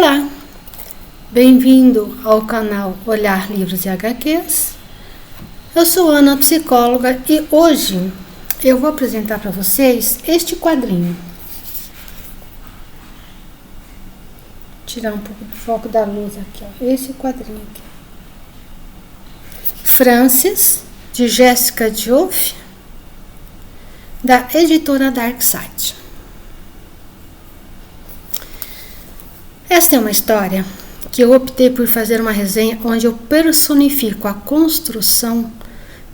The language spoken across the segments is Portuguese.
Olá, bem-vindo ao canal Olhar Livros e HQs. Eu sou Ana, psicóloga, e hoje eu vou apresentar para vocês este quadrinho. Tirar um pouco do foco da luz aqui, ó. Esse quadrinho aqui. Frances, de Jessica Diouf, da editora Darkside. Esta é uma história que eu optei por fazer uma resenha onde eu personifico a construção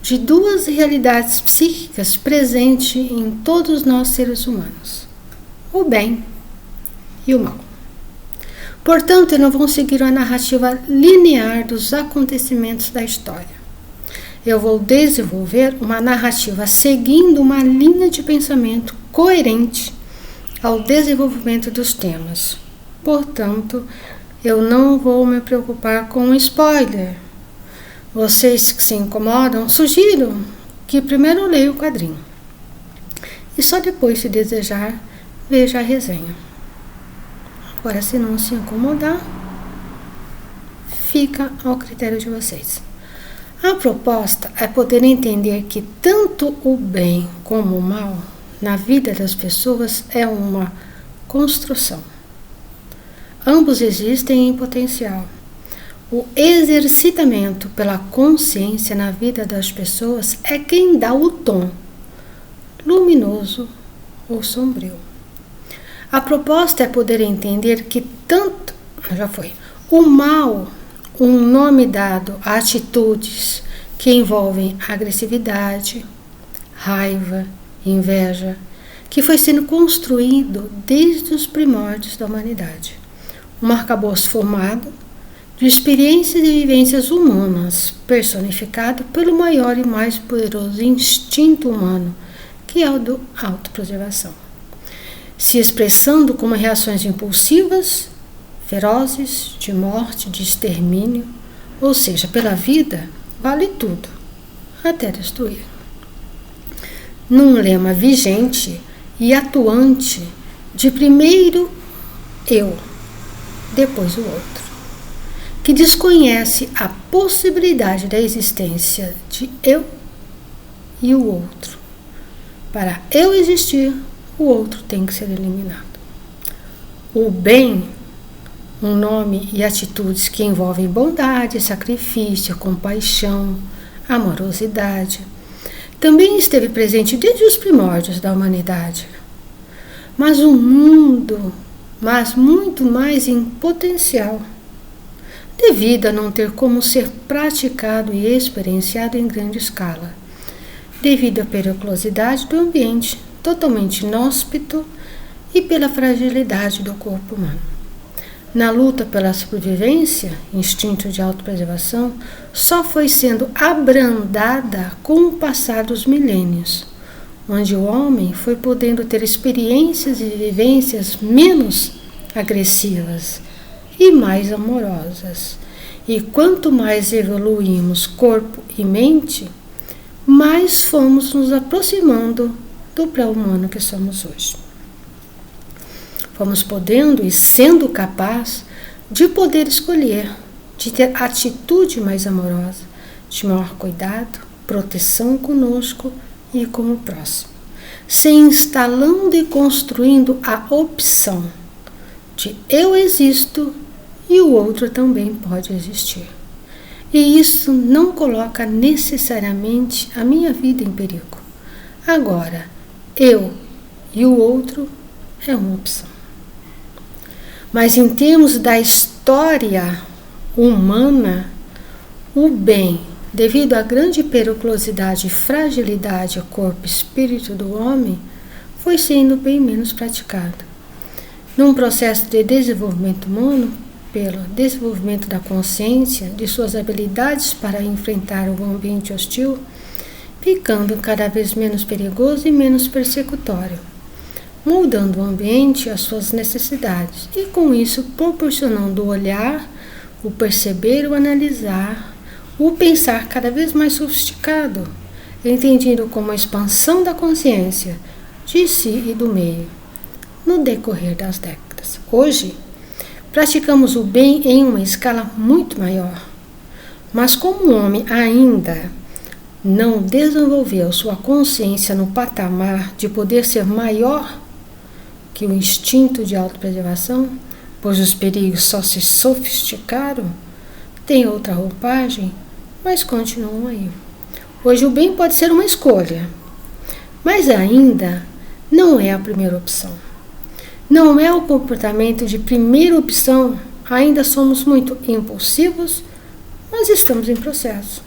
de duas realidades psíquicas presentes em todos nós seres humanos: o bem e o mal. Portanto, eu não vou seguir uma narrativa linear dos acontecimentos da história. Eu vou desenvolver uma narrativa seguindo uma linha de pensamento coerente ao desenvolvimento dos temas. Portanto, eu não vou me preocupar com spoiler. Vocês que se incomodam, sugiro que primeiro leia o quadrinho e só depois, se desejar, veja a resenha. Agora, se não se incomodar, fica ao critério de vocês. A proposta é poder entender que tanto o bem como o mal na vida das pessoas é uma construção. Ambos existem em potencial. O exercitamento pela consciência na vida das pessoas é quem dá o tom, luminoso ou sombrio. A proposta é poder entender que tanto o mal, um nome dado a atitudes que envolvem agressividade, raiva, inveja, que foi sendo construído desde os primórdios da humanidade. Um arcabouço formado de experiências e vivências humanas, personificado pelo maior e mais poderoso instinto humano, que é o do autopreservação, se expressando como reações impulsivas, ferozes, de morte, de extermínio, ou seja, pela vida vale tudo, até destruir. Num lema vigente e atuante de primeiro eu, depois o outro, que desconhece a possibilidade da existência de eu e o outro. Para eu existir, o outro tem que ser eliminado. O bem, um nome e atitudes que envolvem bondade, sacrifício, compaixão, amorosidade, também esteve presente desde os primórdios da humanidade. Mas o mundo, muito mais em potencial, devido a não ter como ser praticado e experienciado em grande escala, devido à periculosidade do ambiente totalmente inóspito e pela fragilidade do corpo humano. Na luta pela sobrevivência, instinto de autopreservação só foi sendo abrandada com o passar dos milênios, onde o homem foi podendo ter experiências e vivências menos agressivas e mais amorosas. E quanto mais evoluímos corpo e mente, mais fomos nos aproximando do pré-humano que somos hoje. Fomos podendo e sendo capaz de poder escolher, de ter atitude mais amorosa, de maior cuidado, proteção conosco e com o próximo, se instalando e construindo a opção de eu existo e o outro também pode existir. E isso não coloca necessariamente a minha vida em perigo. Agora, eu e o outro é uma opção. Mas em termos da história humana, o bem, devido à grande periculosidade e fragilidade do corpo e espírito do homem, foi sendo bem menos praticado. Num processo de desenvolvimento humano, pelo desenvolvimento da consciência, de suas habilidades para enfrentar o ambiente hostil, ficando cada vez menos perigoso e menos persecutório, moldando o ambiente às suas necessidades e, com isso, proporcionando o olhar, o perceber, o analisar, o pensar cada vez mais sofisticado, entendido como a expansão da consciência de si e do meio, no decorrer das décadas. Hoje, praticamos o bem em uma escala muito maior. Mas como o homem ainda não desenvolveu sua consciência no patamar de poder ser maior que o instinto de autopreservação, pois os perigos só se sofisticaram, tem outra roupagem, mas continuam aí. Hoje o bem pode ser uma escolha, mas ainda não é a primeira opção. Não é o comportamento de primeira opção, ainda somos muito impulsivos, mas estamos em processo.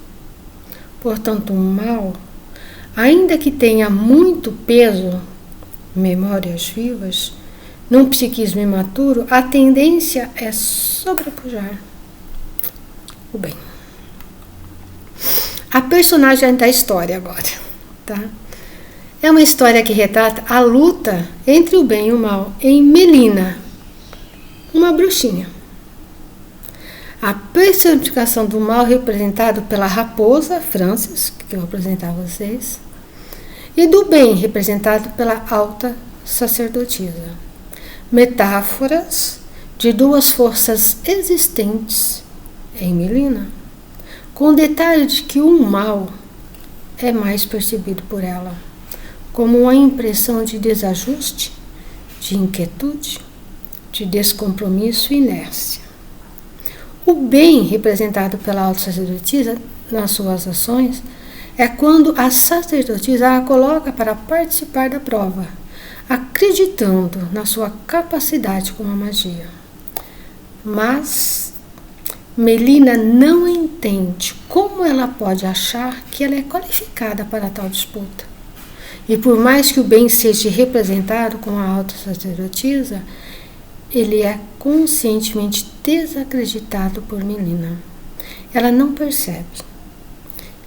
Portanto, o mal, ainda que tenha muito peso, memórias vivas, num psiquismo imaturo, a tendência é sobrepujar o bem. A personagem da história agora, tá? É uma história que retrata a luta entre o bem e o mal em Melina, uma bruxinha. A personificação do mal representado pela raposa Francis, que eu vou apresentar a vocês, e do bem representado pela alta sacerdotisa. Metáforas de duas forças existentes em Melina, com o detalhe de que o mal é mais percebido por ela como uma impressão de desajuste, de inquietude, de descompromisso e inércia. O bem representado pela alta sacerdotisa nas suas ações é quando a sacerdotisa a coloca para participar da prova, acreditando na sua capacidade com a magia. Mas Melina não entende como ela pode achar que ela é qualificada para tal disputa. E por mais que o bem seja representado com a alta sacerdotisa, ele é conscientemente desacreditado por Melina. Ela não percebe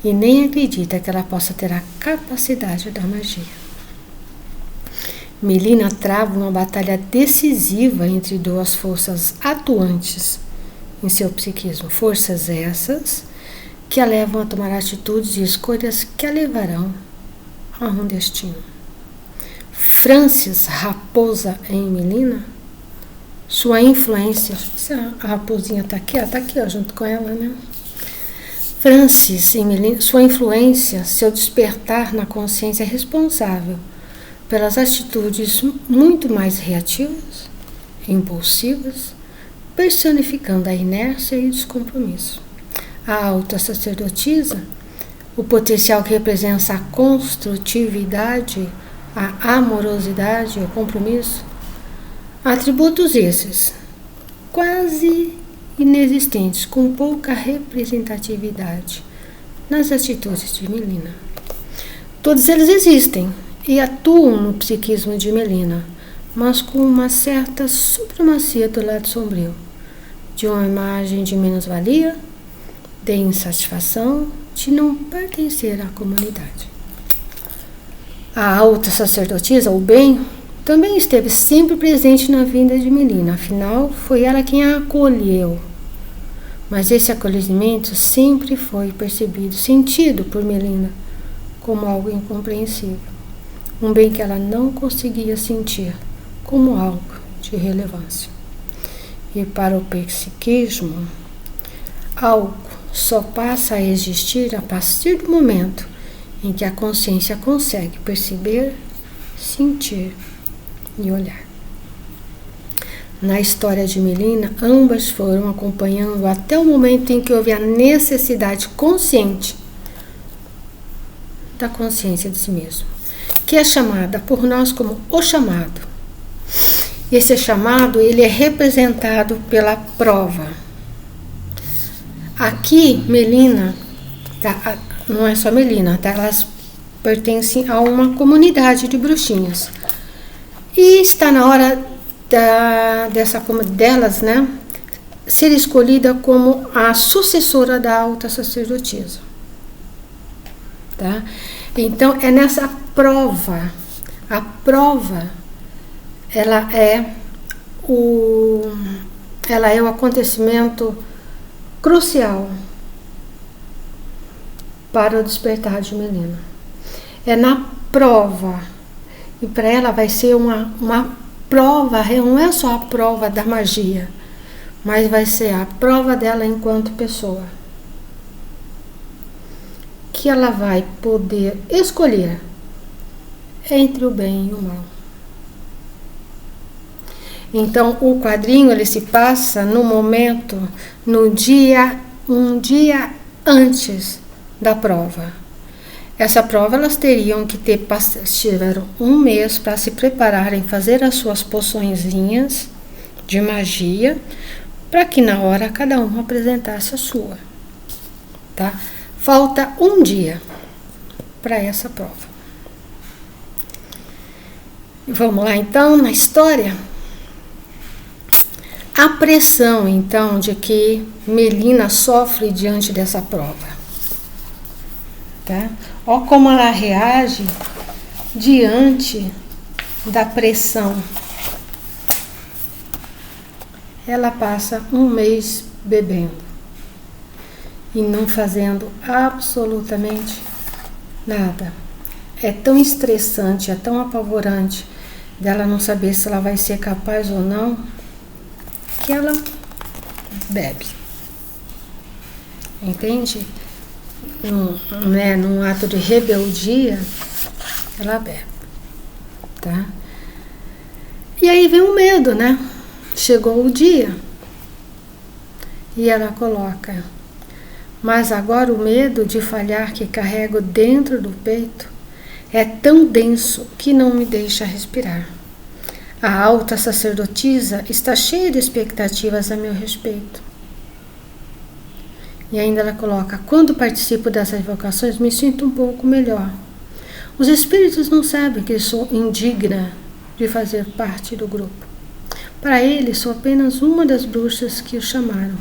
e nem acredita que ela possa ter a capacidade da magia. Melina trava uma batalha decisiva entre duas forças atuantes em seu psiquismo. Forças essas que a levam a tomar atitudes e escolhas que a levarão a um destino. Francis, raposa em Melina, sua influência, a raposinha está aqui, ó, junto com ela, né? Francis em Melina, sua influência, seu despertar na consciência é responsável pelas atitudes muito mais reativas, impulsivas, personificando a inércia e o descompromisso. A alta sacerdotisa, o potencial que representa a construtividade, a amorosidade, o compromisso, atributos esses, quase inexistentes, com pouca representatividade nas atitudes de Melina. Todos eles existem e atuam no psiquismo de Melina, mas com uma certa supremacia do lado sombrio, de uma imagem de menos-valia, de insatisfação, de não pertencer à comunidade. A alta sacerdotisa, o bem, também esteve sempre presente na vida de Melina, afinal, foi ela quem a acolheu. Mas esse acolhimento sempre foi percebido, sentido por Melina, como algo incompreensível. Um bem que ela não conseguia sentir como algo de relevância. E para o psiquismo, algo só passa a existir a partir do momento em que a consciência consegue perceber, sentir e olhar. Na história de Melina, ambas foram acompanhando até o momento em que houve a necessidade consciente da consciência de si mesmo, que é chamada por nós como o chamado. Esse chamado, ele é representado pela prova. Aqui, Melina, tá, não é só Melina, tá, elas pertencem a uma comunidade de bruxinhas. E está na hora delas, né, ser escolhida como a sucessora da alta sacerdotisa. Tá? Então, é nessa prova. A prova, ela é o acontecimento crucial para o despertar de Melina. É na prova. E para ela vai ser uma prova, não é só a prova da magia, mas vai ser a prova dela enquanto pessoa. Que ela vai poder escolher entre o bem e o mal. Então, o quadrinho ele se passa no momento, um dia antes da prova. Essa prova elas teriam que tiveram um mês para se prepararem, fazer as suas poçõezinhas de magia, para que na hora cada um apresentasse a sua, tá? Falta um dia para essa prova. Vamos lá então na história. A pressão então de que Melina sofre diante dessa prova, tá? Olha como ela reage diante da pressão. Ela passa um mês bebendo e não fazendo absolutamente nada. É tão estressante, é tão apavorante dela não saber se ela vai ser capaz ou não, que ela bebe. Entende? Num ato de rebeldia, ela bebe. Tá? E aí vem o medo, né? Chegou o dia. E ela coloca: mas agora o medo de falhar que carrego dentro do peito é tão denso que não me deixa respirar. A alta sacerdotisa está cheia de expectativas a meu respeito. E ainda ela coloca: quando participo dessas invocações, me sinto um pouco melhor. Os espíritos não sabem que sou indigna de fazer parte do grupo. Para eles, sou apenas uma das bruxas que o chamaram.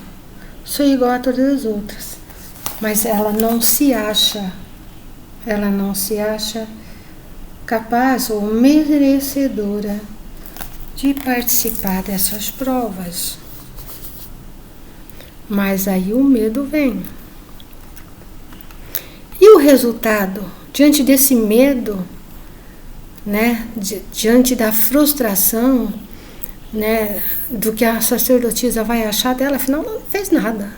Sou igual a todas as outras. Mas ela não se acha capaz ou merecedora de participar dessas provas. Mas aí o medo vem. E o resultado? Diante desse medo, né, diante da frustração, né, do que a sacerdotisa vai achar dela, afinal ela não fez nada.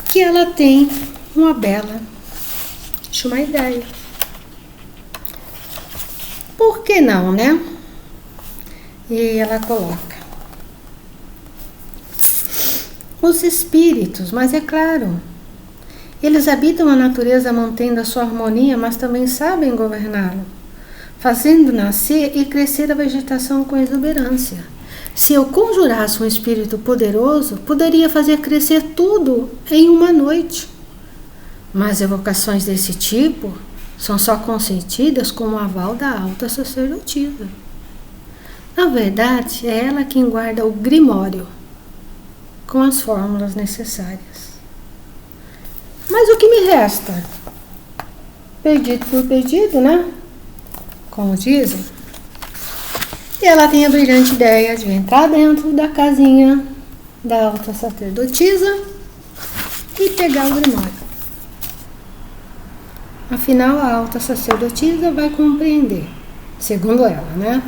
Que ela tem uma bela ideia. Por que não, né? E ela coloca: os espíritos, mas é claro, eles habitam a natureza mantendo a sua harmonia, mas também sabem governá-lo, fazendo nascer e crescer a vegetação com exuberância. Se eu conjurasse um espírito poderoso, poderia fazer crescer tudo em uma noite. Mas evocações desse tipo são só consentidas com o aval da alta sacerdotisa. Na verdade, é ela quem guarda o grimório com as fórmulas necessárias. Mas o que me resta? Perdido por perdido, né? Como dizem. E ela tem a brilhante ideia de entrar dentro da casinha da alta sacerdotisa e pegar o grimório. Afinal, a alta sacerdotisa vai compreender, segundo ela, né?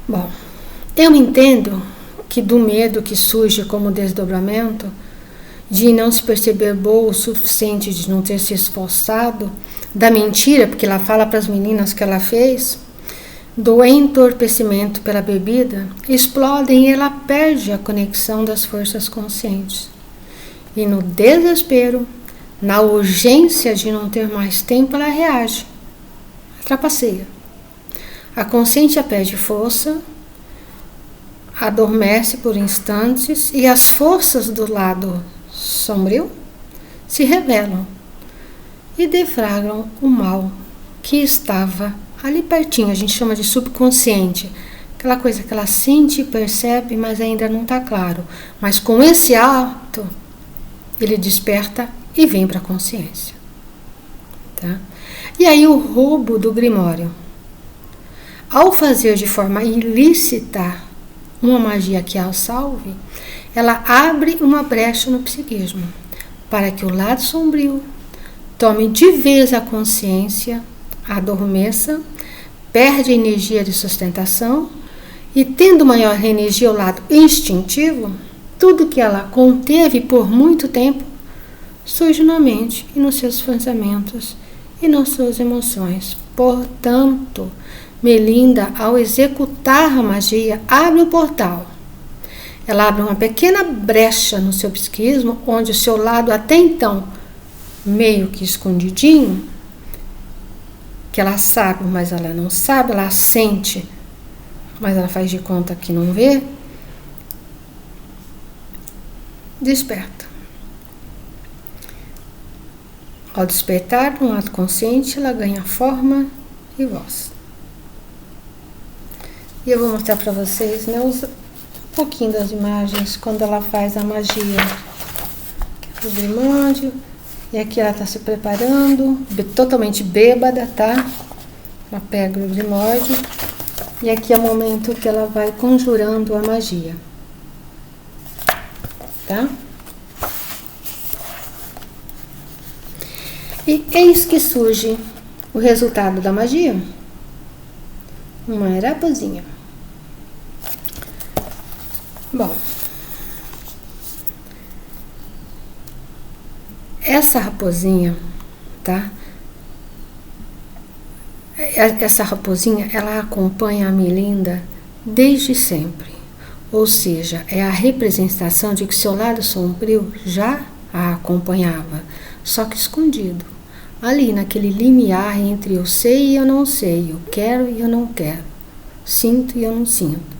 Bom, eu entendo que do medo que surge como desdobramento, de não se perceber boa o suficiente, de não ter se esforçado, da mentira, porque ela fala para as meninas que ela fez, do entorpecimento pela bebida, explodem e ela perde a conexão das forças conscientes. E no desespero, na urgência de não ter mais tempo, ela reage, trapaceia. A consciência perde força, adormece por instantes e as forças do lado sombrio se revelam e deflagram o mal que estava ali pertinho. A gente chama de subconsciente, aquela coisa que ela sente e percebe, mas ainda não está claro. Mas com esse ato, ele desperta e vem para a consciência. Tá? E aí o roubo do grimório. Ao fazer de forma ilícita uma magia que a salve, ela abre uma brecha no psiquismo, para que o lado sombrio tome de vez a consciência, adormeça, perde a energia de sustentação e, tendo maior energia ao lado instintivo, tudo que ela conteve por muito tempo surge na mente e nos seus pensamentos e nas suas emoções. Portanto, Melinda, ao executar a magia, abre o portal. Ela abre uma pequena brecha no seu psiquismo, onde o seu lado até então meio que escondidinho, que ela sabe, mas ela não sabe, ela sente, mas ela faz de conta que não vê, desperta. Ao despertar no ato consciente, ela ganha forma e voz. E eu vou mostrar para vocês, né, um pouquinho das imagens quando ela faz a magia. O Grimódio. E aqui ela está se preparando, totalmente bêbada, tá? Ela pega o Grimódio. E aqui é o momento que ela vai conjurando a magia. Tá? E eis que surge o resultado da magia. Uma raposinha. Bom, essa raposinha, tá? Essa raposinha, ela acompanha a Melinda desde sempre. Ou seja, é a representação de que seu lado sombrio já a acompanhava, só que escondido. Ali naquele limiar entre eu sei e eu não sei, eu quero e eu não quero, sinto e eu não sinto.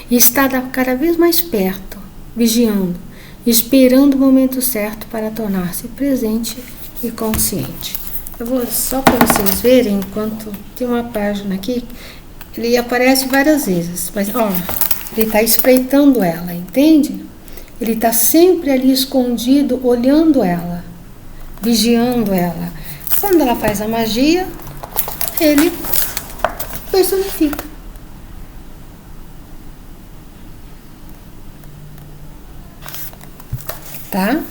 E está cada vez mais perto, vigiando, esperando o momento certo para tornar-se presente e consciente. Eu vou só para vocês verem, enquanto tem uma página aqui, ele aparece várias vezes, mas ó, ele está espreitando ela, entende? Ele está sempre ali escondido, olhando ela, vigiando ela. Quando ela faz a magia, ele personifica. Tá?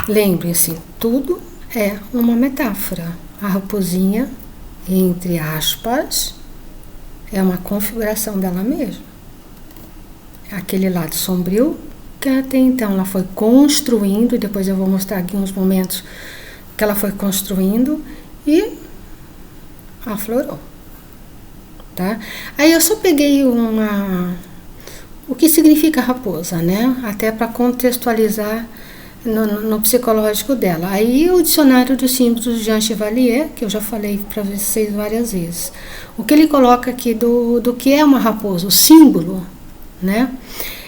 Lembre-se, tudo é uma metáfora. A raposinha, entre aspas, é uma configuração dela mesma. Aquele lado sombrio que até então ela foi construindo, e depois eu vou mostrar aqui uns momentos que ela foi construindo e aflorou. Tá? Aí eu só peguei o que significa raposa, né? Até para contextualizar no psicológico dela. Aí o dicionário dos símbolos de Jean Chevalier, que eu já falei para vocês várias vezes. O que ele coloca aqui do que é uma raposa, o símbolo, né?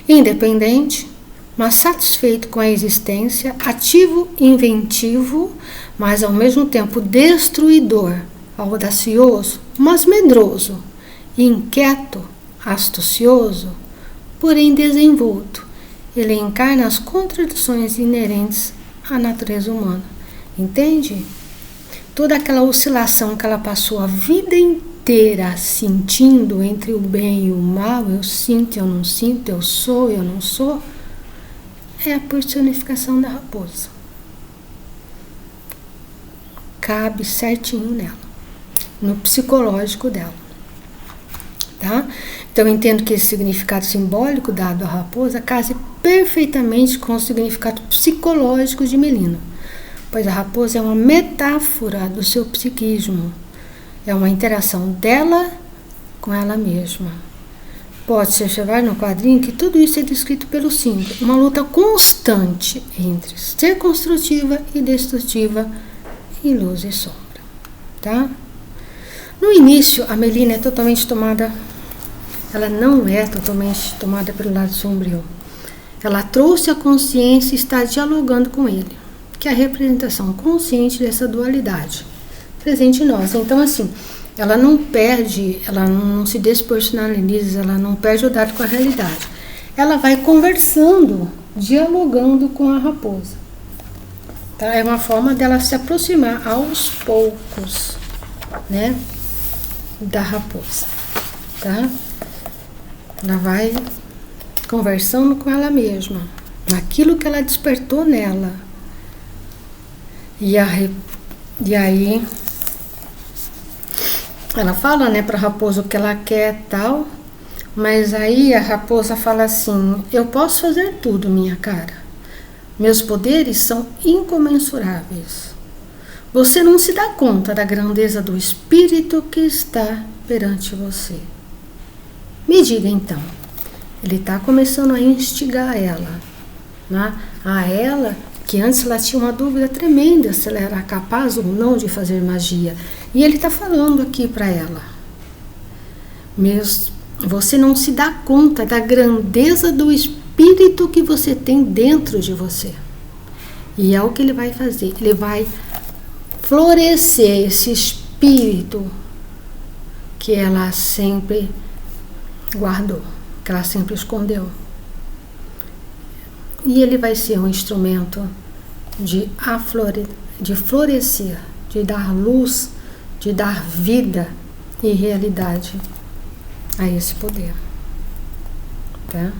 Independente, mas satisfeito com a existência, ativo, inventivo, mas ao mesmo tempo destruidor, audacioso, mas medroso, inquieto, astucioso, porém desenvolto. Ele encarna as contradições inerentes à natureza humana. Entende? Toda aquela oscilação que ela passou a vida inteira sentindo entre o bem e o mal, eu sinto, eu não sinto, eu sou, eu não sou, é a personificação da raposa. Cabe certinho nela, no psicológico dela. Tá? Então eu entendo que esse significado simbólico dado à raposa case perfeitamente com o significado psicológico de Melinda, pois a raposa é uma metáfora do seu psiquismo, é uma interação dela com ela mesma. Pode-se observar no quadrinho que tudo isso é descrito pelo símbolo, uma luta constante entre ser construtiva e destrutiva, em luz e sombra. Tá? No início, a Melinda é totalmente tomada, ela não é totalmente tomada pelo lado sombrio. Ela trouxe a consciência e está dialogando com ele, que é a representação consciente dessa dualidade presente em nós. Então, assim, ela não perde, ela não se despersonaliza, ela não perde o dado com a realidade. Ela vai conversando, dialogando com a raposa. Tá? É uma forma dela se aproximar aos poucos, né, da raposa, tá? Ela vai conversando com ela mesma, naquilo que ela despertou nela. E aí ela fala, né, para a raposa o que ela quer tal, mas aí a raposa fala assim: eu posso fazer tudo, minha cara. Meus poderes são incomensuráveis. Você não se dá conta da grandeza do espírito que está perante você. Me diga então. Ele está começando a instigar ela, né? A ela, que antes ela tinha uma dúvida tremenda se ela era capaz ou não de fazer magia. E ele está falando aqui para ela: você não se dá conta da grandeza do espírito que você tem dentro de você. E é o que ele vai fazer. Ele vai florescer esse espírito que ela sempre guardou, que ela sempre escondeu. E ele vai ser um instrumento de florescer, de dar luz, de dar vida e realidade a esse poder. Tá?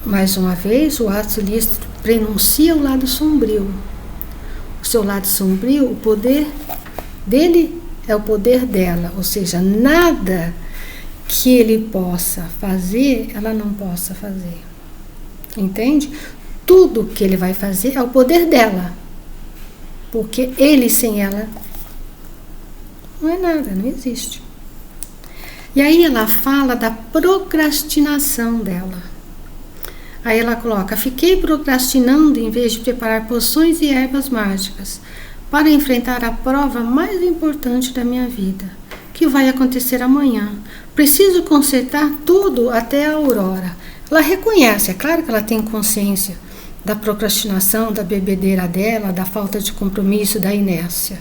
Mais uma vez, o ato ilícito prenuncia o lado sombrio. O seu lado sombrio, o poder dele é o poder dela, ou seja, nada que ele possa fazer, ela não possa fazer. Entende? Tudo que ele vai fazer é o poder dela, porque ele sem ela não é nada, não existe. E aí ela fala da procrastinação dela. Aí ela coloca: fiquei procrastinando em vez de preparar poções e ervas mágicas para enfrentar a prova mais importante da minha vida, que vai acontecer amanhã. Preciso consertar tudo até a aurora. Ela reconhece, é claro que ela tem consciência da procrastinação, da bebedeira dela, da falta de compromisso, da inércia.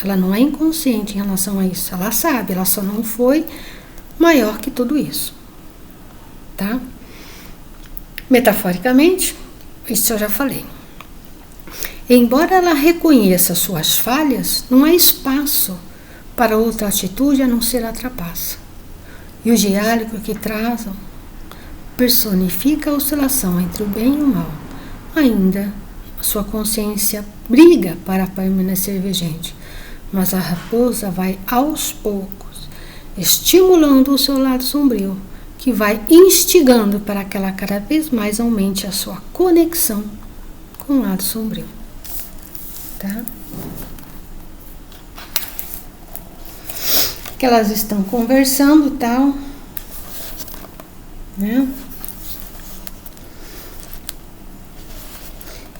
Ela não é inconsciente em relação a isso. Ela sabe, ela só não foi maior que tudo isso. Tá? Metaforicamente, isso eu já falei. Embora ela reconheça suas falhas, não há espaço para outra atitude a não ser a trapaça. E o diálogo que trazem personifica a oscilação entre o bem e o mal. Ainda, sua consciência briga para permanecer vigente, mas a raposa vai aos poucos, estimulando o seu lado sombrio, que vai instigando para que ela cada vez mais aumente a sua conexão com o lado sombrio. Tá? Que elas estão conversando, tal, né?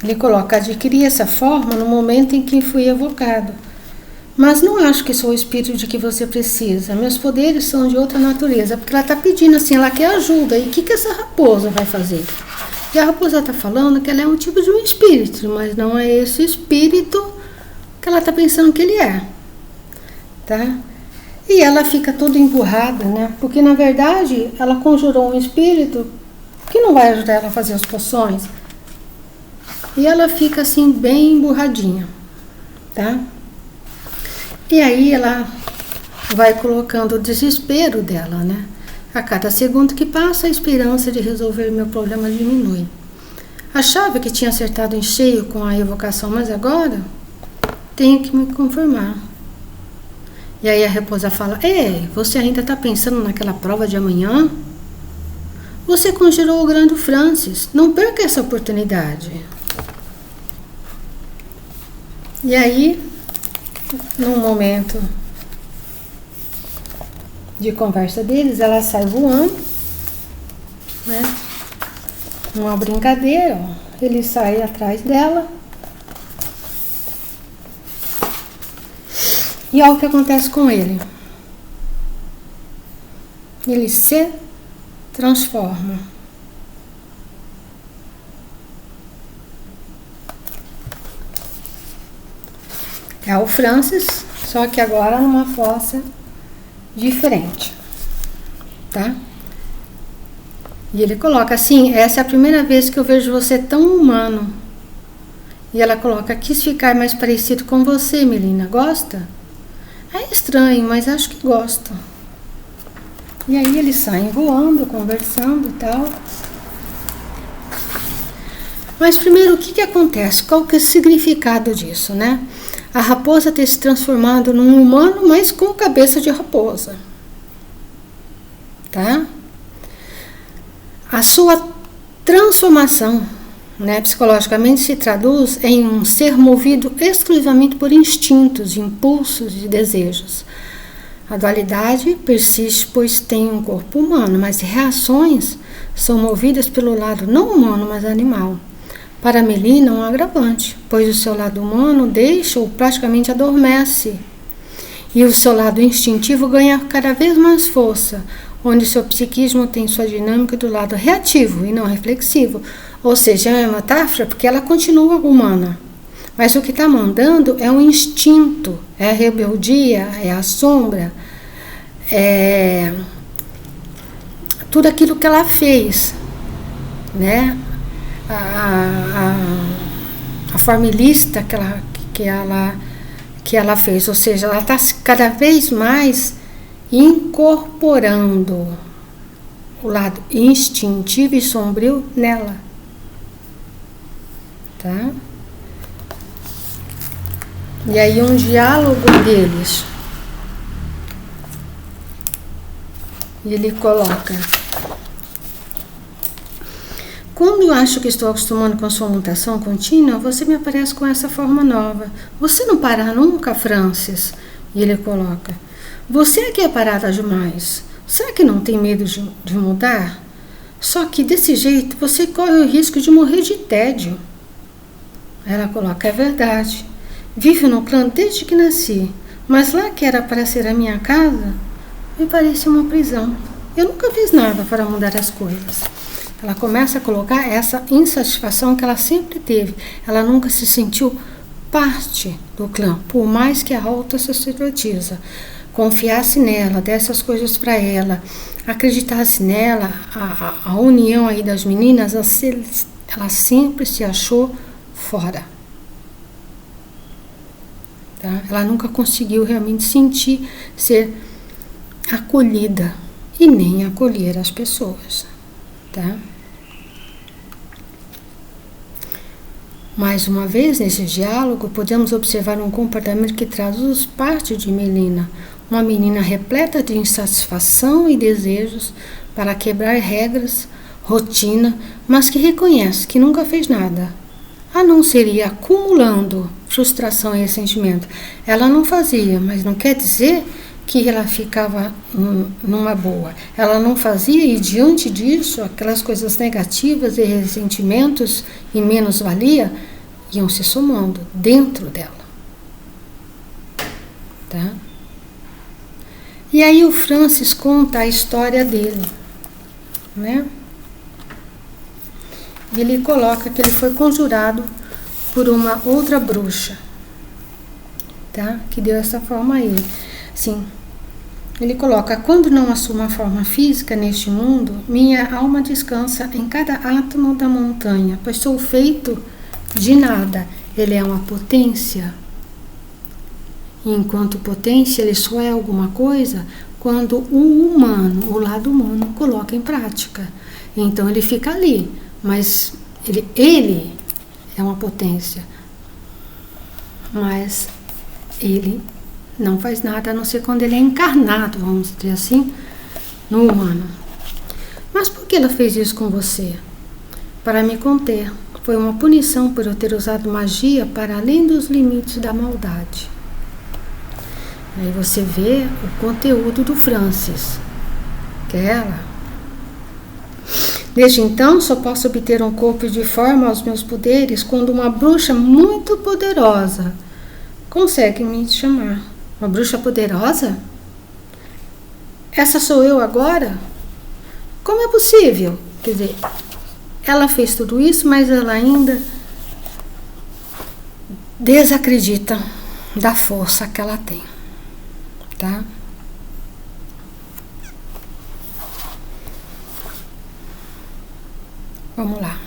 Ele coloca: adquiri essa forma no momento em que fui evocado, mas não acho que sou o espírito de que você precisa. Meus poderes são de outra natureza. Porque ela está pedindo assim, ela quer ajuda. E o que essa raposa vai fazer? E a raposa está falando que ela é um tipo de um espírito, mas não é esse espírito que ela está pensando que ele é. Tá? E ela fica toda emburrada, né? Porque na verdade ela conjurou um espírito que não vai ajudar ela a fazer as poções. E ela fica assim bem emburradinha. Tá? E aí ela vai colocando o desespero dela, né? A cada segundo que passa, a esperança de resolver meu problema diminui. Achava que tinha acertado em cheio com a evocação, mas agora tenho que me conformar. E aí a raposa fala: você ainda está pensando naquela prova de amanhã? Você conjurou o grande Francis, não perca essa oportunidade. E aí, num momento de conversa deles, ela sai voando, né? Uma brincadeira, ó. Ele sai atrás dela. E olha o que acontece com ele. Ele se transforma. É o Francis, só que agora numa força diferente, tá? E ele coloca assim: essa é a primeira vez que eu vejo você tão humano. E ela coloca: quis ficar mais parecido com você, Melina, gosta? É estranho, mas acho que gosto. E aí eles saem voando, conversando e tal. Mas primeiro, o que acontece? Qual que é o significado disso, né? A raposa ter se transformado num humano, mas com cabeça de raposa. Tá? A sua transformação, né, psicologicamente se traduz em um ser movido exclusivamente por instintos, impulsos e desejos. A dualidade persiste, pois tem um corpo humano, mas reações são movidas pelo lado não humano, mas animal. Para Melina, um agravante, pois o seu lado humano deixa ou praticamente adormece, e o seu lado instintivo ganha cada vez mais força, onde seu psiquismo tem sua dinâmica do lado reativo e não reflexivo. Ou seja, é uma metáfora porque ela continua humana. Mas o que está mandando é um instinto, é a rebeldia, é a sombra, é tudo aquilo que ela fez, né? A formilista que ela fez, ou seja, ela está cada vez mais incorporando o lado instintivo e sombrio nela, tá? E aí um diálogo deles, ele coloca: quando acho que estou acostumando com a sua mutação contínua, você me aparece com essa forma nova. Você não para nunca, Francis? E ele coloca: você é que é parada demais. Será que não tem medo de mudar? Só que desse jeito você corre o risco de morrer de tédio. Ela coloca: é verdade. Vivo no clã desde que nasci, mas lá que era para ser a minha casa, me parecia uma prisão. Eu nunca fiz nada para mudar as coisas. Ela começa a colocar essa insatisfação que ela sempre teve. Ela nunca se sentiu parte do clã, por mais que a alta sacerdotisa confiasse nela, desse as coisas para ela, acreditasse nela, a união aí das meninas, ela sempre se achou fora. Tá? Ela nunca conseguiu realmente ser acolhida e nem acolher as pessoas. Tá? Mais uma vez, nesse diálogo, podemos observar um comportamento que traduz parte de Melina, uma menina repleta de insatisfação e desejos para quebrar regras, rotina, mas que reconhece que nunca fez nada, a não ser ir acumulando frustração e ressentimento. Ela não fazia, mas não quer dizer que ela ficava numa boa. Ela não fazia e diante disso, aquelas coisas negativas e ressentimentos e menos-valia iam se somando dentro dela. Tá? E aí o Francis conta a história dele, né? E ele coloca que ele foi conjurado por uma outra bruxa, tá? Que deu essa forma a ele. Sim. Ele coloca: quando não assumo a forma física neste mundo, minha alma descansa em cada átomo da montanha, pois sou feito de nada. Ele é uma potência. E enquanto potência, ele só é alguma coisa quando o humano, o lado humano, coloca em prática. Então ele fica ali, mas ele é uma potência. Mas ele não faz nada, a não ser quando ele é encarnado, vamos dizer assim, no humano. Mas por que ela fez isso com você? Para me conter. Foi uma punição por eu ter usado magia para além dos limites da maldade. Aí você vê o conteúdo do Francis, que é ela. Desde então, só posso obter um corpo de forma aos meus poderes quando uma bruxa muito poderosa consegue me chamar. Uma bruxa poderosa? Essa sou eu agora? Como é possível? Quer dizer, ela fez tudo isso, mas ela ainda desacredita da força que ela tem. Tá? Vamos lá.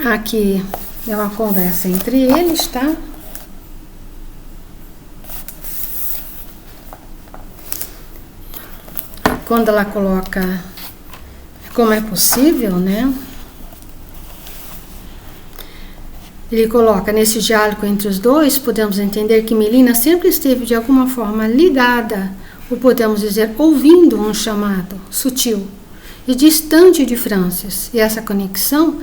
Aqui é uma conversa entre eles, tá? Quando ela coloca como é possível, né? Ele coloca, nesse diálogo entre os dois, podemos entender que Melina sempre esteve de alguma forma ligada, ou podemos dizer, ouvindo um chamado sutil e distante de Francis. E essa conexão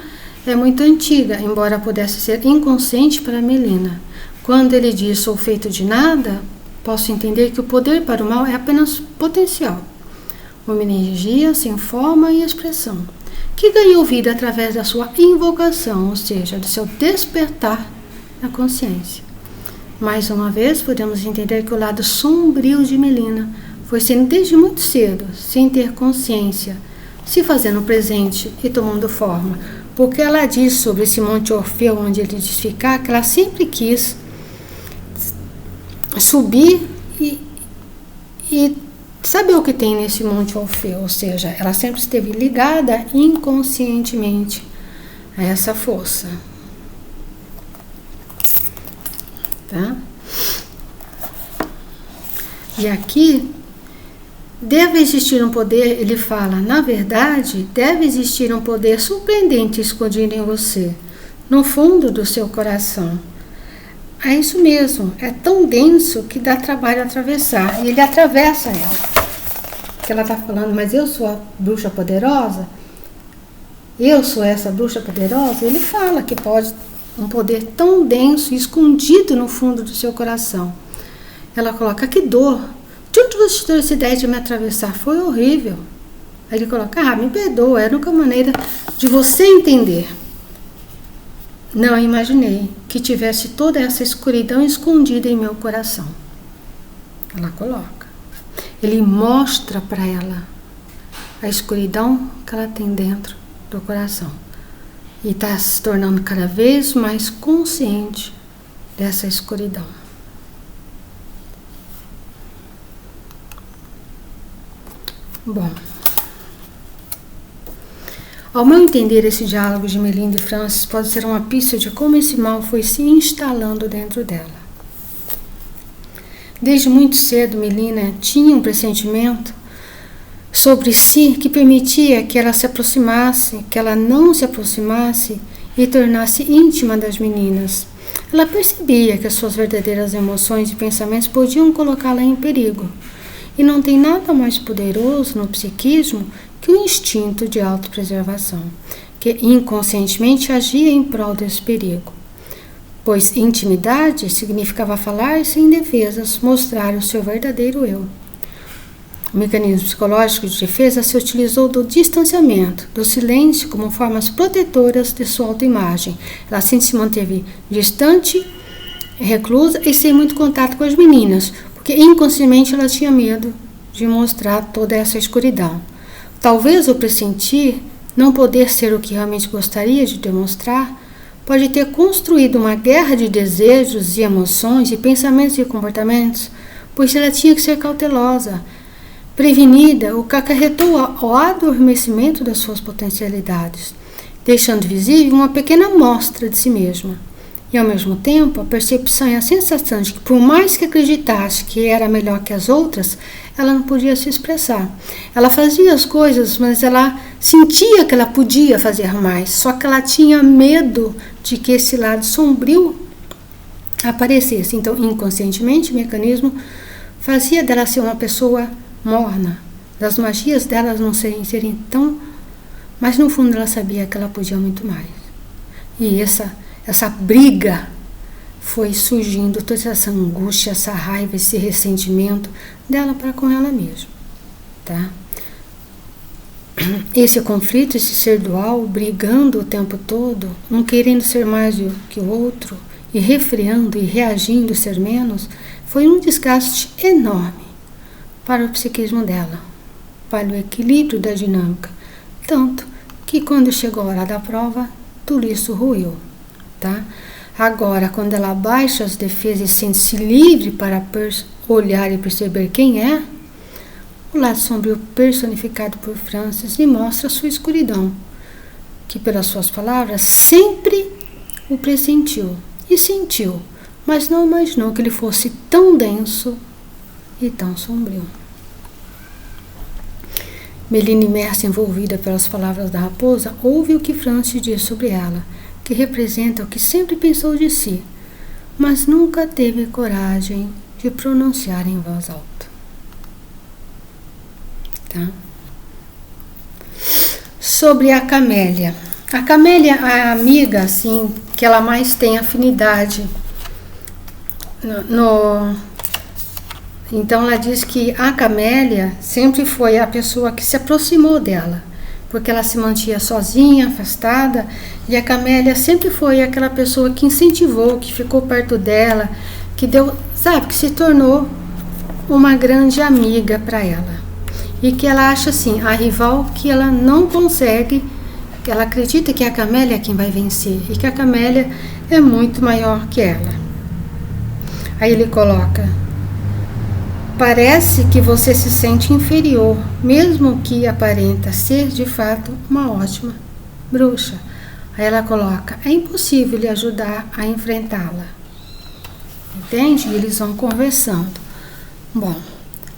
é muito antiga, embora pudesse ser inconsciente para Melina. Quando ele diz, sou feito de nada, posso entender que o poder para o mal é apenas potencial. Uma energia sem forma e expressão, que ganhou vida através da sua invocação, ou seja, do seu despertar na consciência. Mais uma vez, podemos entender que o lado sombrio de Melina foi sendo desde muito cedo, sem ter consciência, se fazendo presente e tomando forma, porque ela diz sobre esse Monte Orfeu, onde ele diz ficar, que ela sempre quis subir e saber o que tem nesse Monte Orfeu, ou seja, ela sempre esteve ligada inconscientemente a essa força. Tá? E aqui deve existir um poder, ele fala, na verdade, deve existir um poder surpreendente escondido em você, no fundo do seu coração. É isso mesmo, é tão denso que dá trabalho atravessar, e ele atravessa ela. Que ela está falando, mas eu sou a bruxa poderosa? Eu sou essa bruxa poderosa? Ele fala que pode um poder tão denso e escondido no fundo do seu coração. Ela coloca, que dor! De onde você tirou essa ideia de me atravessar? Foi horrível. Aí ele coloca, me perdoa, era a única maneira de você entender. Não imaginei que tivesse toda essa escuridão escondida em meu coração. Ela coloca. Ele mostra para ela a escuridão que ela tem dentro do coração. E está se tornando cada vez mais consciente dessa escuridão. Bom, ao meu entender, esse diálogo de Melinda e Francis pode ser uma pista de como esse mal foi se instalando dentro dela. Desde muito cedo, Melina tinha um pressentimento sobre si que permitia que ela se aproximasse, que ela não se aproximasse e tornasse íntima das meninas. Ela percebia que as suas verdadeiras emoções e pensamentos podiam colocá-la em perigo. E não tem nada mais poderoso no psiquismo que o instinto de autopreservação, que inconscientemente agia em prol desse perigo. Pois intimidade significava falar sem defesas, mostrar o seu verdadeiro eu. O mecanismo psicológico de defesa se utilizou do distanciamento, do silêncio como formas protetoras de sua autoimagem. Ela assim se manteve distante, reclusa e sem muito contato com as meninas, porque inconscientemente ela tinha medo de mostrar toda essa escuridão. Talvez o pressentir não poder ser o que realmente gostaria de demonstrar pode ter construído uma guerra de desejos e emoções e pensamentos e comportamentos, pois ela tinha que ser cautelosa, prevenida, o que acarretou ao adormecimento das suas potencialidades, deixando visível uma pequena amostra de si mesma. E ao mesmo tempo, a percepção e a sensação de que, por mais que acreditasse que era melhor que as outras, ela não podia se expressar. Ela fazia as coisas, mas ela sentia que ela podia fazer mais, só que ela tinha medo de que esse lado sombrio aparecesse. Então, inconscientemente, o mecanismo fazia dela ser uma pessoa morna, das magias delas não serem tão... Mas no fundo ela sabia que ela podia muito mais. E essa briga foi surgindo, toda essa angústia, essa raiva, esse ressentimento dela para com ela mesma, tá? Esse conflito, esse ser dual, brigando o tempo todo, um querendo ser mais do que o outro, e refreando e reagindo ser menos, foi um desgaste enorme para o psiquismo dela, para o equilíbrio da dinâmica, tanto que quando chegou a hora da prova, tudo isso ruiu. Tá? Agora, quando ela baixa as defesas e sente-se livre para olhar e perceber quem é, o lado sombrio personificado por Francis lhe mostra a sua escuridão, que pelas suas palavras sempre o pressentiu e sentiu, mas não imaginou que ele fosse tão denso e tão sombrio. Melina, imersa, envolvida pelas palavras da raposa, ouve o que Francis diz sobre ela, que representa o que sempre pensou de si, mas nunca teve coragem de pronunciar em voz alta. Tá? Sobre a Camélia. A Camélia é a amiga, assim, que ela mais tem afinidade. Então ela diz que a Camélia sempre foi a pessoa que se aproximou dela, porque ela se mantinha sozinha, afastada, e a Camélia sempre foi aquela pessoa que incentivou, que ficou perto dela, que deu, sabe, que se tornou uma grande amiga para ela. E que ela acha assim, a rival que ela não consegue, que ela acredita que a Camélia é quem vai vencer, e que a Camélia é muito maior que ela. Aí ele coloca: parece que você se sente inferior, mesmo que aparenta ser de fato uma ótima bruxa. Aí ela coloca: é impossível lhe ajudar a enfrentá-la. Entende? E eles vão conversando. Bom,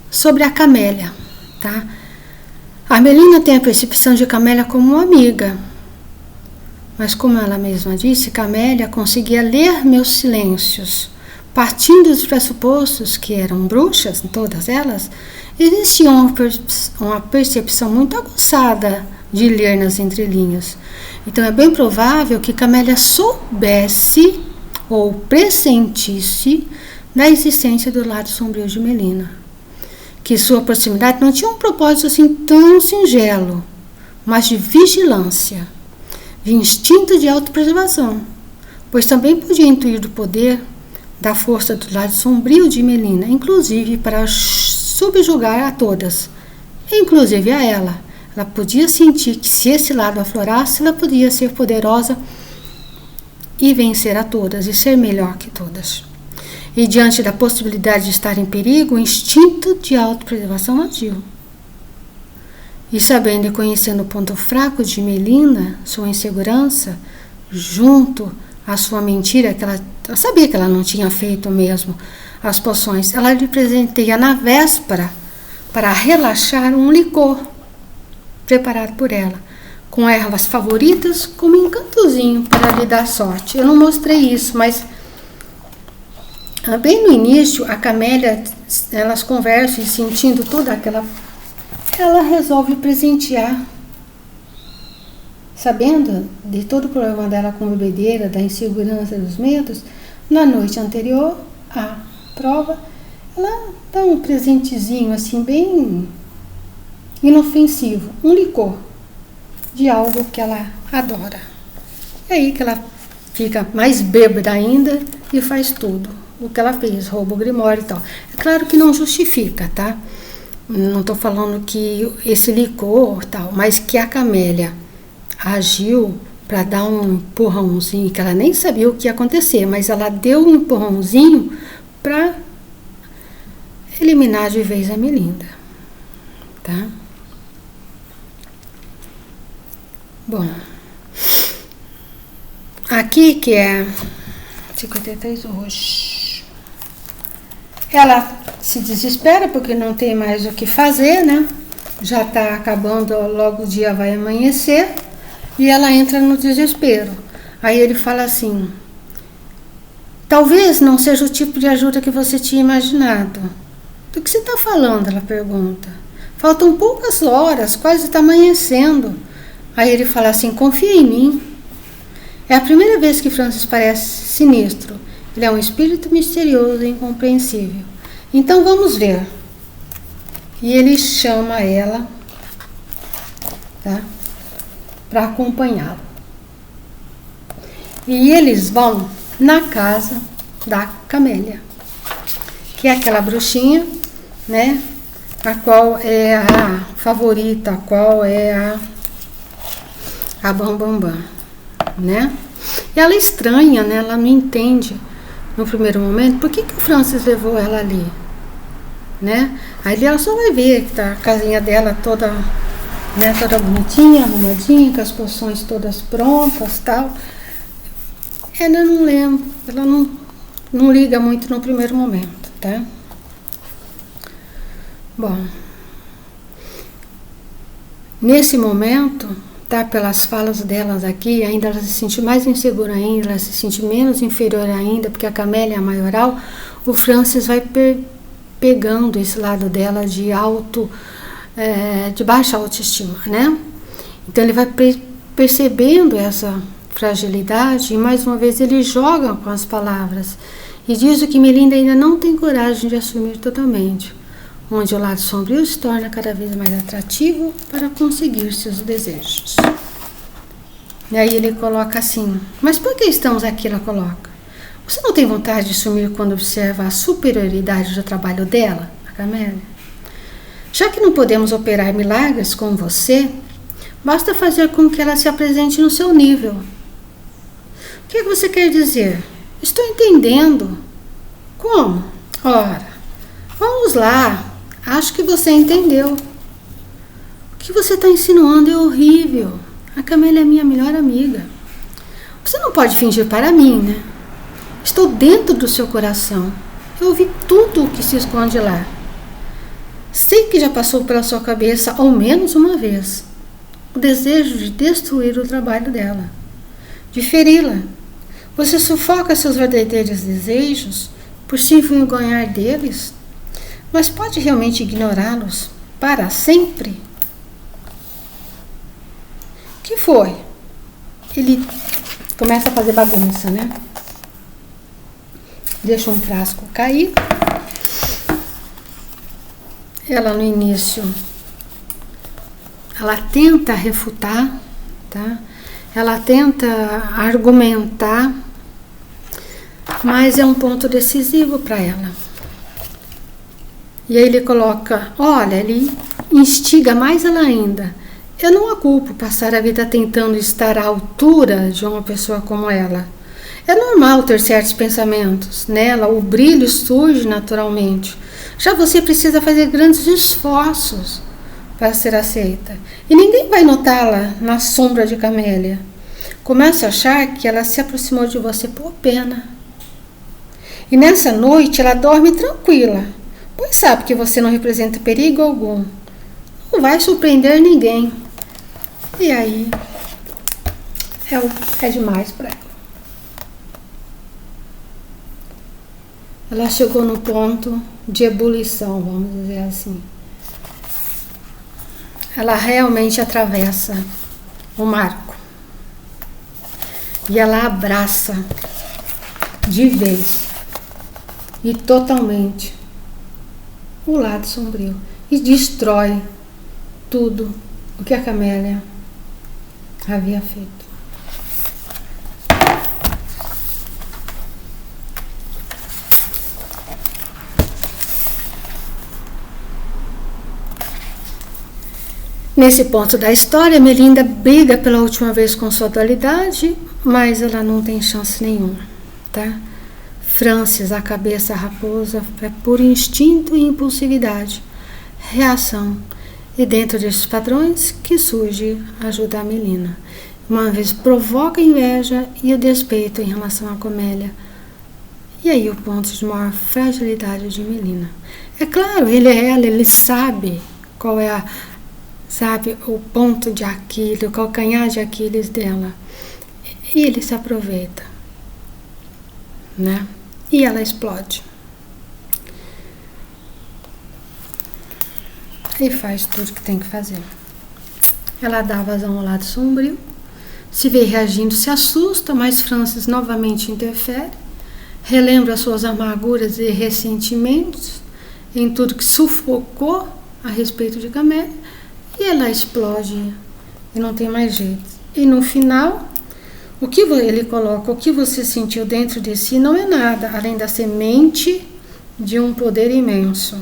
sobre a Camélia, tá? A Melina tem a percepção de Camélia como uma amiga. Mas como ela mesma disse, Camélia conseguia ler meus silêncios. Partindo dos pressupostos que eram bruxas, todas elas, existia uma percepção muito aguçada de ler nas entrelinhas. Então é bem provável que Camélia soubesse ou pressentisse da existência do lado sombrio de Melina. Que sua proximidade não tinha um propósito assim tão singelo, mas de vigilância, de instinto de autopreservação, pois também podia intuir do poder, da força do lado sombrio de Melina, inclusive para subjugar a todas, inclusive a ela. Ela podia sentir que se esse lado aflorasse, ela podia ser poderosa e vencer a todas e ser melhor que todas. E diante da possibilidade de estar em perigo, o instinto de autopreservação agiu. E sabendo e conhecendo o ponto fraco de Melina, sua insegurança, junto a sua mentira, que ela sabia que ela não tinha feito mesmo as poções, ela lhe presenteia na véspera, para relaxar, um licor preparado por ela, com ervas favoritas, como encantozinho para lhe dar sorte. Eu não mostrei isso, mas bem no início, a Camélia, elas conversam e sentindo toda aquela... Ela resolve presentear, sabendo de todo o problema dela com a bebedeira, da insegurança, dos medos. Na noite anterior à prova, ela dá um presentezinho assim bem inofensivo, um licor de algo que ela adora. É aí que ela fica mais bêbada ainda e faz tudo o que ela fez, rouba o grimório e tal. É claro que não justifica, tá? Não estou falando que esse licor tal, mas que a Camélia agiu para dar um empurrãozinho, que ela nem sabia o que ia acontecer, mas ela deu um empurrãozinho para eliminar de vez a Melinda, tá? Bom, aqui que é 53 hoje, ela se desespera porque não tem mais o que fazer, né? Já está acabando, logo o dia vai amanhecer. E ela entra no desespero. Aí ele fala assim: talvez não seja o tipo de ajuda que você tinha imaginado. Do que você está falando? Ela pergunta. Faltam poucas horas, quase está amanhecendo. Aí ele fala assim: confia em mim. É a primeira vez que Francis parece sinistro. Ele é um espírito misterioso e incompreensível. Então vamos ver. E ele chama ela, tá? Para acompanhá-lo. E eles vão na casa da Camélia, que é aquela bruxinha, né? A qual é a favorita, a qual é a Bambambam, né? E ela é estranha, né? Ela não entende no primeiro momento por que o Francis levou ela ali, né? Aí ela só vai ver que tá a casinha dela toda, né, toda bonitinha, arrumadinha, com as poções todas prontas, tal. Ela não lembra, ela não liga muito no primeiro momento, tá? Bom, Nesse momento, tá, pelas falas delas aqui, ainda ela se sente mais insegura ainda, ela se sente menos inferior ainda, porque a Camélia é a maioral. O Francis vai pegando esse lado dela de de baixa autoestima, né? Então ele vai percebendo essa fragilidade e mais uma vez ele joga com as palavras e diz o que Melinda ainda não tem coragem de assumir totalmente, onde o lado sombrio se torna cada vez mais atrativo para conseguir seus desejos. E aí ele coloca assim: mas por que estamos aqui? Ela coloca: você não tem vontade de sumir quando observa a superioridade do trabalho dela, a Camélia? Já que não podemos operar milagres com você, basta fazer com que ela se apresente no seu nível. O que você quer dizer? Estou entendendo. Como? Ora, vamos lá. Acho que você entendeu. O que você está insinuando é horrível. A Camélia é minha melhor amiga. Você não pode fingir para mim, né? Estou dentro do seu coração. Eu ouvi tudo o que se esconde lá. Sei que já passou pela sua cabeça ao menos uma vez o desejo de destruir o trabalho dela, de feri-la. Você sufoca seus verdadeiros desejos por se envergonhar deles, mas pode realmente ignorá-los para sempre? O que foi? Ele começa a fazer bagunça, né? Deixa um frasco cair. Ela no início, ela tenta refutar, tá? Ela tenta argumentar, mas é um ponto decisivo para ela. E aí ele coloca, olha, ele instiga mais ela ainda. Eu não a culpo passar a vida tentando estar à altura de uma pessoa como ela. É normal ter certos pensamentos. Nela, o brilho surge naturalmente. Já você precisa fazer grandes esforços para ser aceita. E ninguém vai notá-la na sombra de Camélia. Começa a achar que ela se aproximou de você por pena. E nessa noite ela dorme tranquila, pois sabe que você não representa perigo algum. Não vai surpreender ninguém. E aí é demais para ela. Ela chegou no ponto de ebulição, vamos dizer assim. Ela realmente atravessa o marco. E ela abraça de vez e totalmente o lado sombrio. E destrói tudo o que a Camélia havia feito. Nesse ponto da história, Melinda briga pela última vez com sua dualidade, mas ela não tem chance nenhuma, tá? Francis, a cabeça raposa, é por instinto e impulsividade, reação. E dentro desses padrões que surge ajudar a Melina. Uma vez provoca a inveja e o despeito em relação à Camélia. E aí o ponto de maior fragilidade de Melina. É claro, ele é ela, ele sabe qual é o ponto de Aquiles, o calcanhar de Aquiles dela. E ele se aproveita, né? E ela explode. E faz tudo que tem que fazer. Ela dá vazão ao lado sombrio, se vê reagindo, se assusta, mas Francis novamente interfere, relembra suas amarguras e ressentimentos em tudo que sufocou a respeito de Camélia, e ela explode e não tem mais jeito. E no final, o que ele coloca, o que você sentiu dentro de si não é nada além da semente de um poder imenso.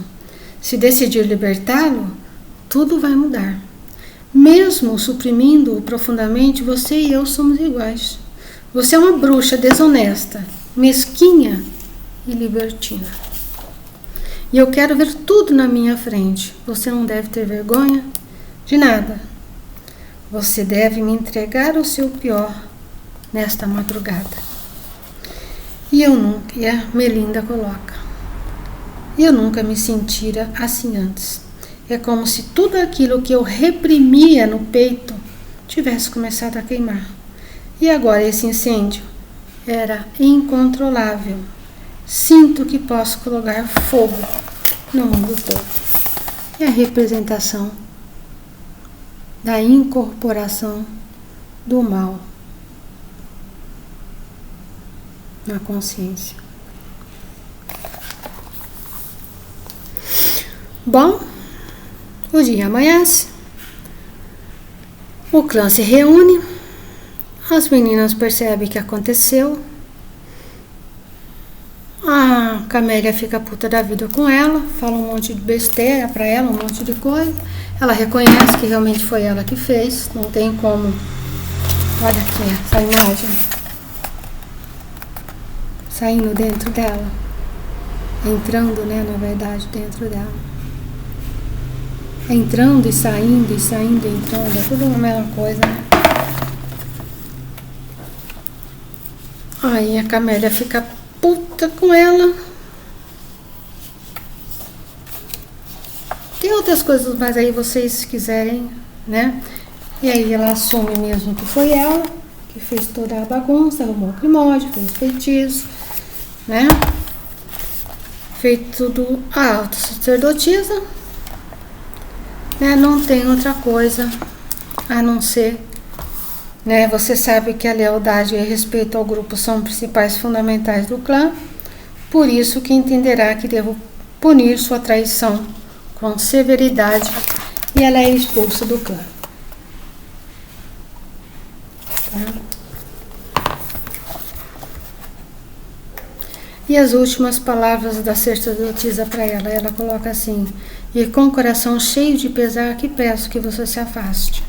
Se decidir libertá-lo, tudo vai mudar. Mesmo suprimindo-o profundamente, você e eu somos iguais. Você é uma bruxa desonesta, mesquinha e libertina. E eu quero ver tudo na minha frente. Você não deve ter vergonha de nada. Você deve me entregar o seu pior nesta madrugada. E a Melinda coloca: eu nunca me sentira assim antes. É como se tudo aquilo que eu reprimia no peito tivesse começado a queimar. E agora esse incêndio era incontrolável. Sinto que posso colocar fogo no mundo todo. É a representação da incorporação do mal na consciência. Bom, o dia amanhece, o clã se reúne, as meninas percebem o que aconteceu, a Camélia fica puta da vida com ela, fala um monte de besteira pra ela, um monte de coisa. Ela reconhece que realmente foi ela que fez, não tem como. Olha aqui essa imagem saindo dentro dela, entrando, né, na verdade, dentro dela. Entrando e saindo, entrando, é tudo a mesma coisa, né? Aí a Camélia fica puta com ela. Tem outras coisas, mas aí vocês quiserem, né? E aí ela assume mesmo que foi ela que fez toda a bagunça, arrumou o Grimório, fez feitiço, né? Feito tudo a auto-sacerdotisa, né? Não tem outra coisa a não ser, né? Você sabe que a lealdade e o respeito ao grupo são principais fundamentais do clã, por isso que entenderá que devo punir sua traição com severidade e ela é expulsa do clã. Tá? E as últimas palavras da sacerdotisa para ela, ela coloca assim: e com o coração cheio de pesar que peço que você se afaste.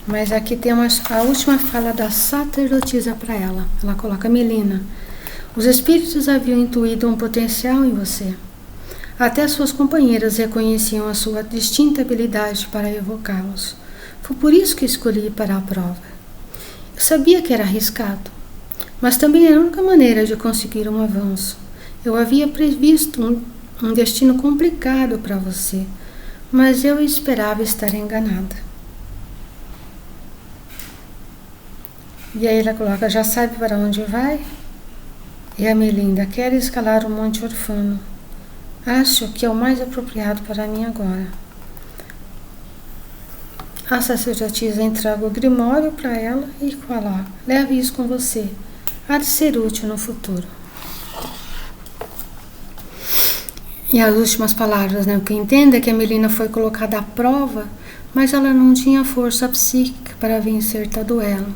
Mas aqui tem a última fala da sacerdotisa para ela. Ela coloca: Melina, os espíritos haviam intuído um potencial em você. Até suas companheiras reconheciam a sua distinta habilidade para evocá-los. Foi por isso que escolhi ir para a prova. Eu sabia que era arriscado, mas também era a única maneira de conseguir um avanço. Eu havia previsto um destino complicado para você, mas eu esperava estar enganada. E aí ela coloca: já sabe para onde vai? E a Melinda: quer escalar o Monte Orfano. Acho que é o mais apropriado para mim agora. A sacerdotisa entrega o Grimório para ela e fala: leve isso com você. Há de ser útil no futuro. E as últimas palavras, né? O que entende é que a Melina foi colocada à prova, mas ela não tinha força psíquica para vencer tal duelo.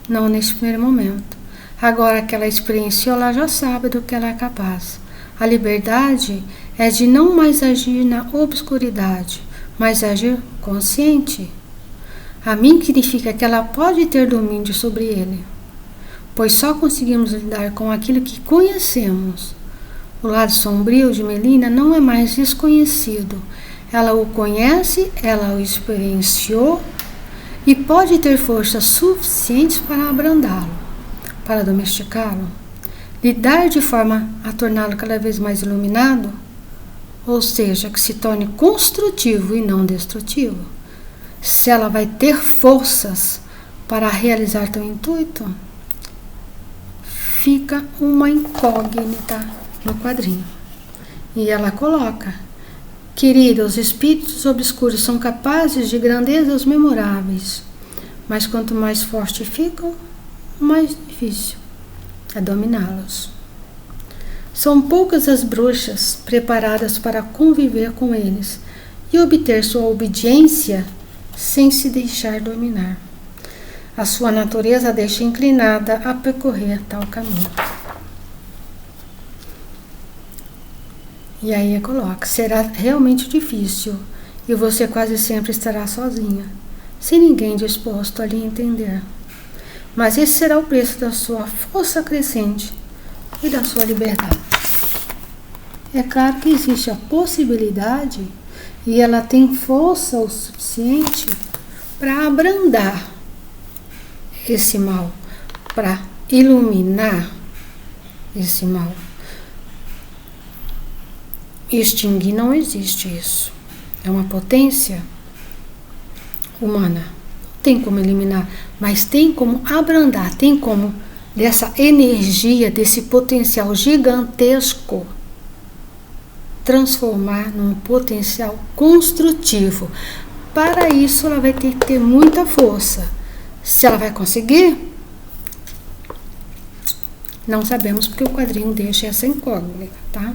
Não neste primeiro momento. Agora que ela experienciou, ela já sabe do que ela é capaz. A liberdade é de não mais agir na obscuridade, mas agir consciente. A mim significa que ela pode ter domínio sobre ele, pois só conseguimos lidar com aquilo que conhecemos. O lado sombrio de Melina não é mais desconhecido. Ela o conhece, ela o experienciou e pode ter forças suficientes para abrandá-lo, para domesticá-lo. Lidar de forma a torná-lo cada vez mais iluminado, ou seja, que se torne construtivo e não destrutivo. Se ela vai ter forças para realizar teu intuito, fica uma incógnita no quadrinho. E ela coloca: querida, os espíritos obscuros são capazes de grandezas memoráveis, mas quanto mais fortes ficam, mais difícil é dominá-los. São poucas as bruxas preparadas para conviver com eles e obter sua obediência sem se deixar dominar. A sua natureza a deixa inclinada a percorrer tal caminho. E aí coloca: será realmente difícil e você quase sempre estará sozinha, sem ninguém disposto a lhe entender. Mas esse será o preço da sua força crescente e da sua liberdade. É claro que existe a possibilidade, e ela tem força o suficiente para abrandar esse mal, para iluminar esse mal. extinguir, não existe isso. É uma potência humana. Não tem como eliminar, mas tem como abrandar, tem como dessa energia, desse potencial gigantesco, transformar num potencial construtivo. Para isso, ela vai ter que ter muita força. Se ela vai conseguir, não sabemos, porque o quadrinho deixa essa incógnita, tá?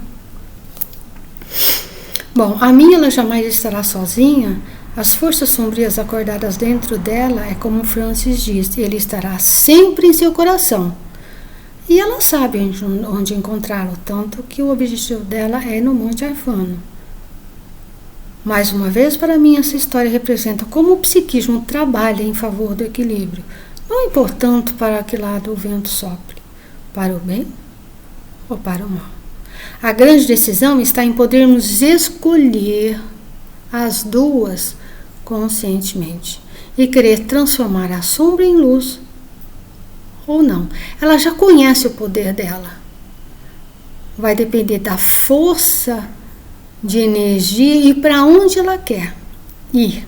Bom, a minha, ela jamais estará sozinha. As forças sombrias acordadas dentro dela, é como Francis diz, ele estará sempre em seu coração. E ela sabe onde encontrá-lo, tanto que o objetivo dela é no Monte Arfano. Mais uma vez, para mim, essa história representa como o psiquismo trabalha em favor do equilíbrio, não importando para que lado o vento sopre, para o bem ou para o mal. A grande decisão está em podermos escolher as duas conscientemente e querer transformar a sombra em luz ou não. Ela já conhece o poder dela. Vai depender da força de energia e para onde ela quer ir.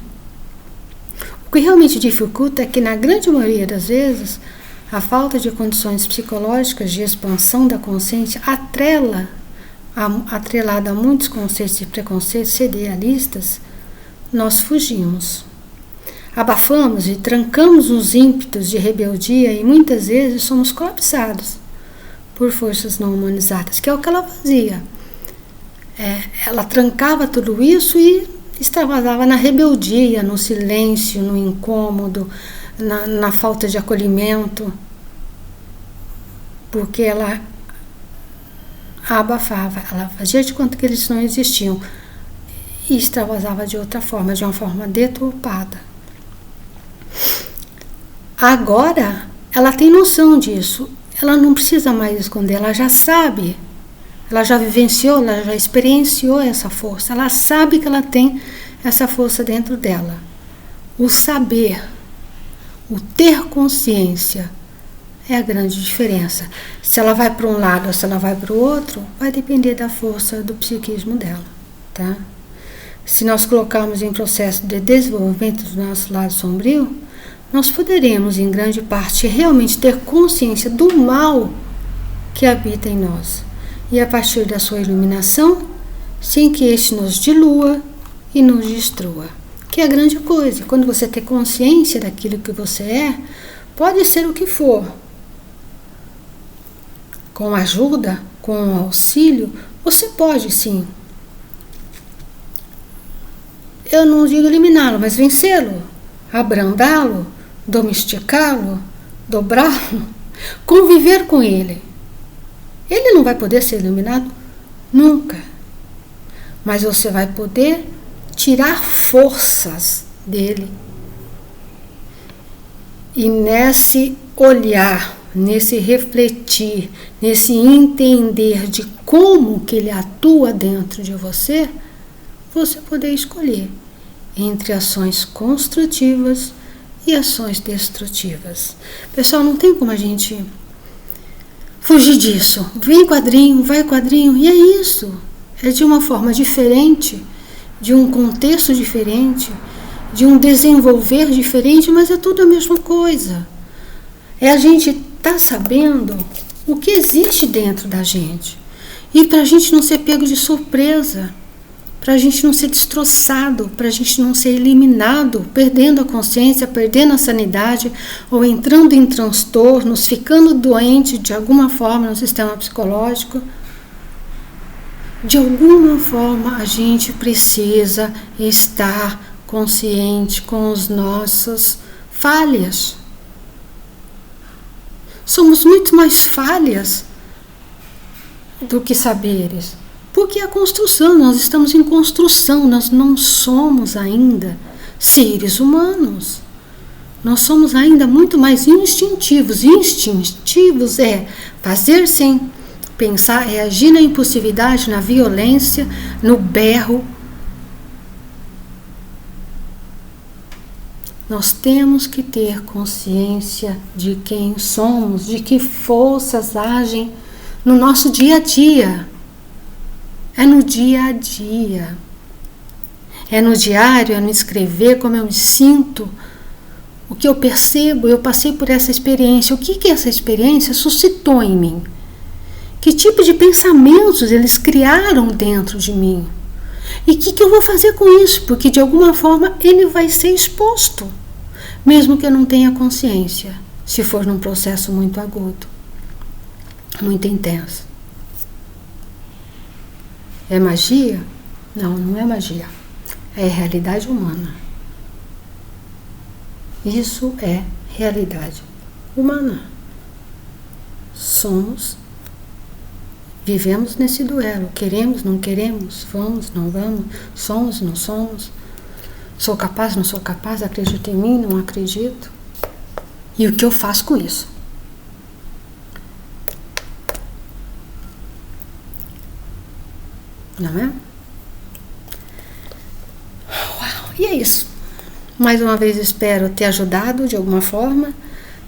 O que realmente dificulta é que, na grande maioria das vezes, a falta de condições psicológicas de expansão da consciência atrelada a muitos conceitos e preconceitos idealistas, nós fugimos. Abafamos e trancamos os ímpetos de rebeldia e muitas vezes somos colapsados por forças não humanizadas, que é o que ela fazia. Ela trancava tudo isso e extravasava na rebeldia, no silêncio, no incômodo, na falta de acolhimento, porque ela abafava, ela fazia de conta que eles não existiam e extravasava de outra forma, de uma forma deturpada. Agora, ela tem noção disso, ela não precisa mais esconder, ela já sabe. Ela já vivenciou, ela já experienciou essa força. Ela sabe que ela tem essa força dentro dela. O saber, o ter consciência é a grande diferença. Se ela vai para um lado ou se ela vai para o outro, vai depender da força do psiquismo dela, tá? Se nós colocarmos em processo de desenvolvimento do nosso lado sombrio, nós poderemos, em grande parte, realmente ter consciência do mal que habita em nós. E a partir da sua iluminação, sem que este nos dilua e nos destrua. Que é a grande coisa. Quando você tem consciência daquilo que você é, pode ser o que for. Com ajuda, com auxílio, você pode sim. Eu não digo eliminá-lo, mas vencê-lo, abrandá-lo, domesticá-lo, dobrá-lo, conviver com ele. Ele não vai poder ser iluminado nunca, mas você vai poder tirar forças dele. E nesse olhar, nesse refletir, nesse entender de como que ele atua dentro de você, você poder escolher entre ações construtivas e ações destrutivas. Pessoal, não tem como a gente fugir disso. Vem quadrinho, vai quadrinho, e é isso. É de uma forma diferente, de um contexto diferente, de um desenvolver diferente, mas é tudo a mesma coisa. É a gente estar sabendo o que existe dentro da gente. E para a gente não ser pego de surpresa, para a gente não ser destroçado, para a gente não ser eliminado, perdendo a consciência, perdendo a sanidade, ou entrando em transtornos, ficando doente de alguma forma no sistema psicológico. De alguma forma a gente precisa estar consciente com as nossas falhas. Somos muito mais falhas do que saberes. Porque a construção, nós estamos em construção, nós não somos ainda seres humanos. Nós somos ainda muito mais instintivos. Instintivos é fazer sem pensar, é agir na impulsividade, na violência, no berro. Nós temos que ter consciência de quem somos, de que forças agem no nosso dia a dia. É no dia a dia. É no diário, é no escrever como eu me sinto, o que eu percebo. Eu passei por essa experiência. O que essa experiência suscitou em mim? Que tipo de pensamentos eles criaram dentro de mim? E o que eu vou fazer com isso? Porque de alguma forma ele vai ser exposto, mesmo que eu não tenha consciência, se for num processo muito agudo, muito intenso. É magia? Não, não é magia. É realidade humana. Isso é realidade humana. Vivemos nesse duelo. Queremos, não queremos, vamos, não vamos, somos, não somos, sou capaz, não sou capaz, acredito em mim, não acredito. E o que eu faço com isso? Não é? Uau, e é isso. Mais uma vez espero ter ajudado de alguma forma,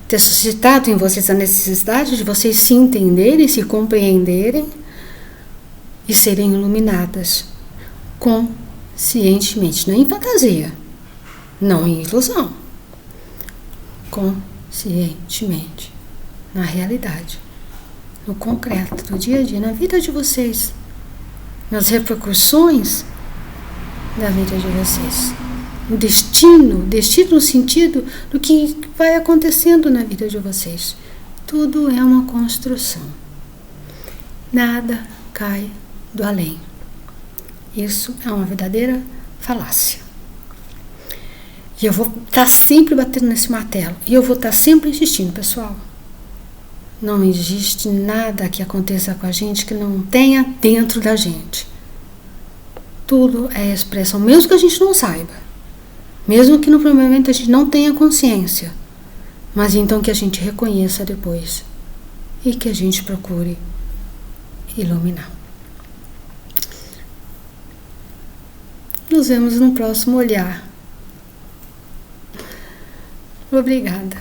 ter suscitado em vocês a necessidade de vocês se entenderem, se compreenderem e serem iluminadas conscientemente, não em fantasia, não em ilusão, conscientemente, na realidade, no concreto, do dia a dia, na vida de vocês, nas repercussões da vida de vocês. O destino no sentido do que vai acontecendo na vida de vocês. Tudo é uma construção. Nada cai do além. Isso é uma verdadeira falácia. E eu vou estar sempre batendo nesse martelo. E eu vou estar sempre insistindo, pessoal. Não existe nada que aconteça com a gente que não tenha dentro da gente. Tudo é expressão, mesmo que a gente não saiba. Mesmo que no primeiro momento a gente não tenha consciência, mas então que a gente reconheça depois e que a gente procure iluminar. Nos vemos no próximo olhar. Obrigada.